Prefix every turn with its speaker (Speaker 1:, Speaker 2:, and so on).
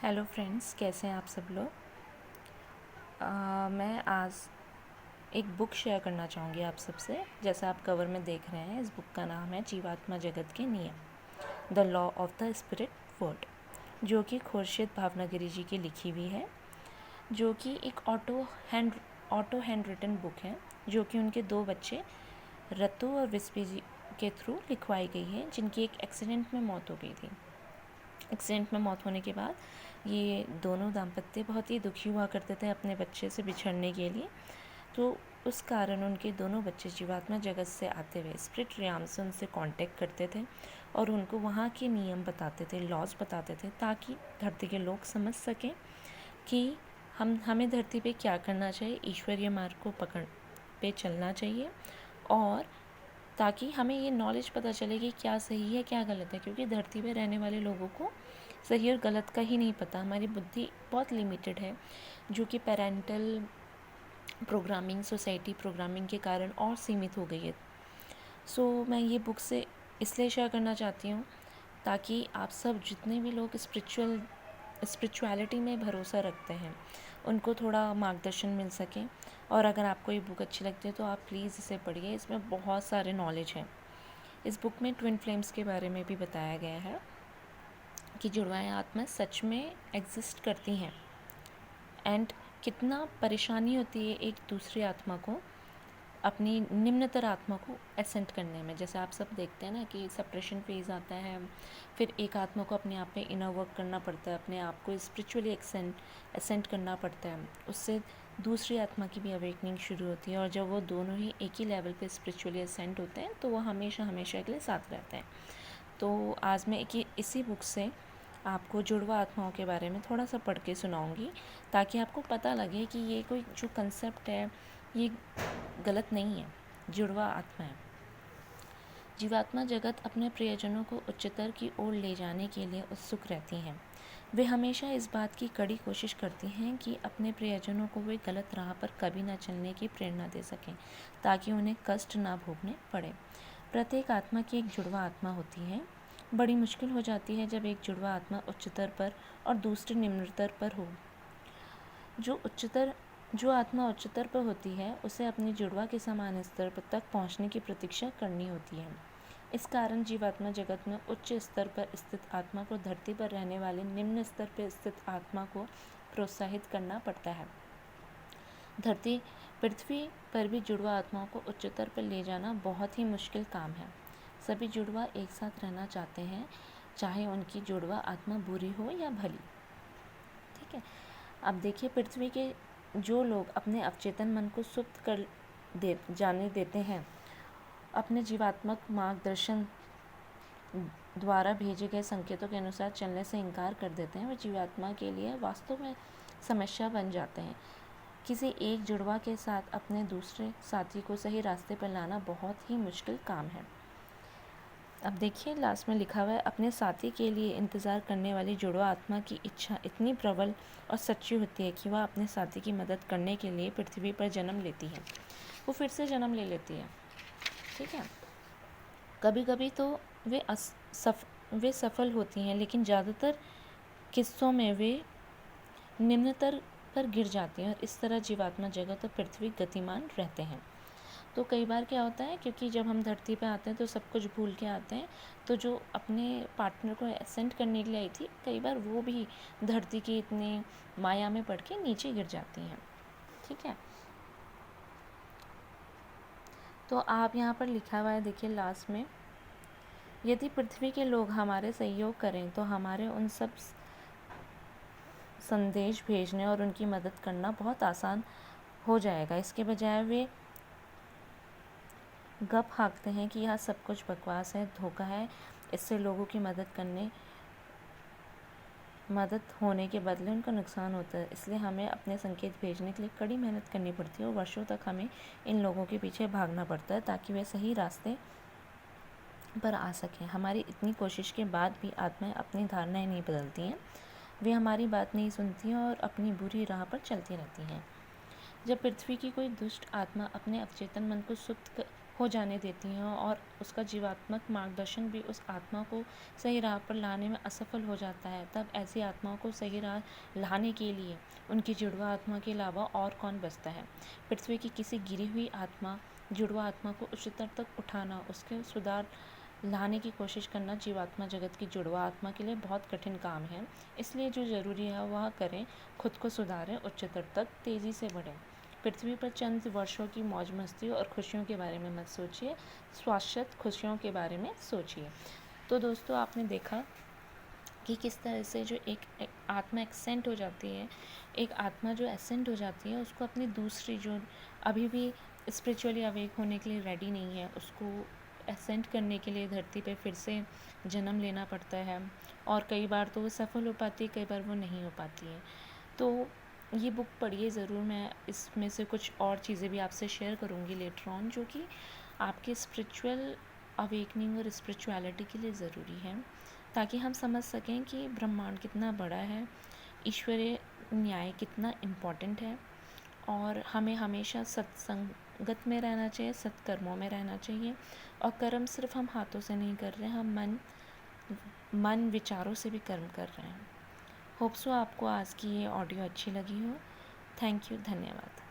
Speaker 1: Hello friends, कैसे हैं आप सब लोग। मैं आज एक बुक शेयर करना चाहूँगी आप सबसे। जैसा आप कवर में देख रहे हैं, इस बुक का नाम है जीवात्मा जगत के नियम, the law of the spirit world, जो कि खुर्शीद भावनगरी जी की लिखी हुई है, जो कि एक ऑटो हैंड रिटन बुक है, जो कि उनके दो बच्चे रतु और विस्पी जी के थ्रू लिखवाई गई है, जिनकी एक एक्सीडेंट में मौत हो गई थी। एक्सीडेंट में मौत होने के बाद ये दोनों दाम्पत्य बहुत ही दुखी हुआ करते थे अपने बच्चे से बिछड़ने के लिए। तो उस कारण उनके दोनों बच्चे जीवात्मा जगत से आते हुए स्पिरिट रियाम से उनसे कांटेक्ट करते थे और उनको वहाँ के नियम बताते थे, लॉज बताते थे, ताकि धरती के लोग समझ सकें कि हमें धरती पे क्या करना चाहिए, ईश्वरीय मार्ग को पकड़ पे चलना चाहिए, और ताकि हमें ये नॉलेज पता चले कि क्या सही है क्या गलत है। क्योंकि धरती पे रहने वाले लोगों को सही और गलत का ही नहीं पता। हमारी बुद्धि बहुत लिमिटेड है, जो कि पेरेंटल प्रोग्रामिंग, सोसाइटी प्रोग्रामिंग के कारण और सीमित हो गई है। मैं ये बुक से इसलिए शेयर करना चाहती हूँ ताकि आप सब जितने भी लोग स्पिरिचुअलिटी में भरोसा रखते हैं, उनको थोड़ा मार्गदर्शन मिल सके। और अगर आपको ये बुक अच्छी लगती है तो आप प्लीज़ इसे पढ़िए, इसमें बहुत सारे नॉलेज हैं। इस बुक में ट्विन फ्लेम्स के बारे में भी बताया गया है कि जुड़वाएं आत्मा सच में एग्जिस्ट करती हैं, एंड कितना परेशानी होती है एक दूसरी आत्मा को, अपनी निम्नतर आत्मा को एसेंट करने में। जैसे आप सब देखते हैं ना कि सप्रेशन फेज आता है, फिर एक आत्मा को अपने आप में इनर वर्क करना पड़ता है, अपने आप को स्पिरिचुअली एसेंट करना पड़ता है, उससे दूसरी आत्मा की भी अवेकनिंग शुरू होती है। और जब वो दोनों ही एक ही लेवल पे स्पिरिचुअली एसेंट होते हैं तो वो हमेशा हमेशा के लिए साथ रहते हैं। तो आज मैं इसी बुक से आपको जुड़वा आत्माओं के बारे में थोड़ा सा पढ़ के सुनाऊंगी, ताकि आपको पता लगे कि ये कोई जो कंसेप्ट है ये गलत नहीं है। जुड़वा आत्मा है। जीवात्मा जगत अपने प्रियजनों को उच्चतर की ओर ले जाने के लिए उत्सुक रहती हैं। वे हमेशा इस बात की कड़ी कोशिश करती हैं कि अपने प्रियजनों को वे गलत राह पर कभी न चलने की प्रेरणा दे सकें, ताकि उन्हें कष्ट ना भोगने पड़े। प्रत्येक आत्मा की एक जुड़वा आत्मा होती है। बड़ी मुश्किल हो जाती है जब एक जुड़वा आत्मा उच्चतर पर और दूसरी निम्नतर पर हो। जो आत्मा उच्चतर पर होती है उसे अपनी जुड़वा के समान स्तर तक पहुंचने की प्रतीक्षा करनी होती है। इस कारण जीवात्मा जगत में उच्च स्तर पर स्थित आत्मा को धरती पर रहने वाले निम्न स्तर पर स्थित आत्मा को प्रोत्साहित करना पड़ता है। पृथ्वी पर भी जुड़वा आत्माओं को उच्चतर पर ले जाना बहुत ही मुश्किल काम है। सभी जुड़वा एक साथ रहना चाहते हैं, चाहे उनकी जुड़वा आत्मा बुरी हो या भली। ठीक है। अब देखिए, पृथ्वी के जो लोग अपने अवचेतन मन को सुप्त कर जाने देते हैं, अपने जीवात्मक मार्गदर्शन द्वारा भेजे गए संकेतों के अनुसार चलने से इनकार कर देते हैं, वे जीवात्मा के लिए वास्तव में समस्या बन जाते हैं। किसी एक जुड़वा के साथ अपने दूसरे साथी को सही रास्ते पर लाना बहुत ही मुश्किल काम है। अब देखिए, लास्ट में लिखा हुआ है, अपने साथी के लिए इंतज़ार करने वाली जुड़वा आत्मा की इच्छा इतनी प्रबल और सच्ची होती है कि वह अपने साथी की मदद करने के लिए पृथ्वी पर जन्म लेती है। वो फिर से जन्म ले लेती है। ठीक है। कभी कभी तो वे सफल होती हैं, लेकिन ज़्यादातर किस्सों में वे निम्नतर पर गिर जाती हैं, और इस तरह जीवात्मा जगत और पृथ्वी गतिमान रहते हैं। तो कई बार क्या होता है, क्योंकि जब हम धरती पे आते हैं तो सब कुछ भूल के आते हैं, तो जो अपने पार्टनर को एसेंट करने के लिए आई थी, कई बार वो भी धरती की इतनी माया में पड़ के नीचे गिर जाती हैं। ठीक है। तो आप यहाँ पर लिखा हुआ है, देखिए लास्ट में, यदि पृथ्वी के लोग हमारे सहयोग करें तो हमारे उन सब संदेश भेजने और उनकी मदद करना बहुत आसान हो जाएगा। इसके बजाय वे गप हाँकते हैं कि यह सब कुछ बकवास है, धोखा है, इससे लोगों की मदद होने के बदले उनका नुकसान होता है। इसलिए हमें अपने संकेत भेजने के लिए कड़ी मेहनत करनी पड़ती है और वर्षों तक हमें इन लोगों के पीछे भागना पड़ता है, ताकि वे सही रास्ते पर आ सकें। हमारी इतनी कोशिश के बाद भी आत्माएं अपनी धारणाएं नहीं बदलती हैं। वे हमारी बात नहीं सुनती हैं और अपनी बुरी राह पर चलती रहती हैं। जब पृथ्वी की कोई दुष्ट आत्मा अपने अवचेतन मन को सुप्त हो जाने देती हैं और उसका जीवात्मक मार्गदर्शन भी उस आत्मा को सही राह पर लाने में असफल हो जाता है, तब ऐसी आत्माओं को सही राह लाने के लिए उनकी जुड़वा आत्मा के अलावा और कौन बचता है। पृथ्वी की किसी गिरी हुई आत्मा जुड़वा आत्मा को उच्चतर तक उठाना, उसके सुधार लाने की कोशिश करना जीवात्मा जगत की जुड़वा आत्मा के लिए बहुत कठिन काम है। इसलिए जो ज़रूरी है वह करें, खुद को सुधारें, उच्चतर तक तेज़ी से बढ़ें। पृथ्वी पर चंद वर्षों की मौज मस्ती और खुशियों के बारे में मत सोचिए, शाश्वत खुशियों के बारे में सोचिए। तो दोस्तों, आपने देखा कि किस तरह से जो एक आत्मा एक्सेंट हो जाती है, एक आत्मा जो एसेंट हो जाती है, उसको अपनी दूसरी जो अभी भी स्पिरिचुअली अवेक होने के लिए रेडी नहीं है, उसको एसेंट करने के लिए धरती पे फिर से जन्म लेना पड़ता है। और कई बार तो वो सफल हो पाती है, कई बार वो नहीं हो पाती है। तो ये बुक पढ़िए ज़रूर। मैं इसमें से कुछ और चीज़ें भी आपसे शेयर करूँगी लेटर ऑन, जो कि आपके स्पिरिचुअल अवेकनिंग और स्पिरिचुअलिटी के लिए ज़रूरी है, ताकि हम समझ सकें कि ब्रह्मांड कितना बड़ा है, ईश्वरीय न्याय कितना इम्पॉर्टेंट है, और हमें हमेशा सत्संगत में रहना चाहिए, सत्कर्मों में रहना चाहिए। और कर्म सिर्फ हम हाथों से नहीं कर रहे, हम मन विचारों से भी कर्म कर रहे हैं। होप सो आपको आज की ये ऑडियो अच्छी लगी हो। थैंक यू, धन्यवाद।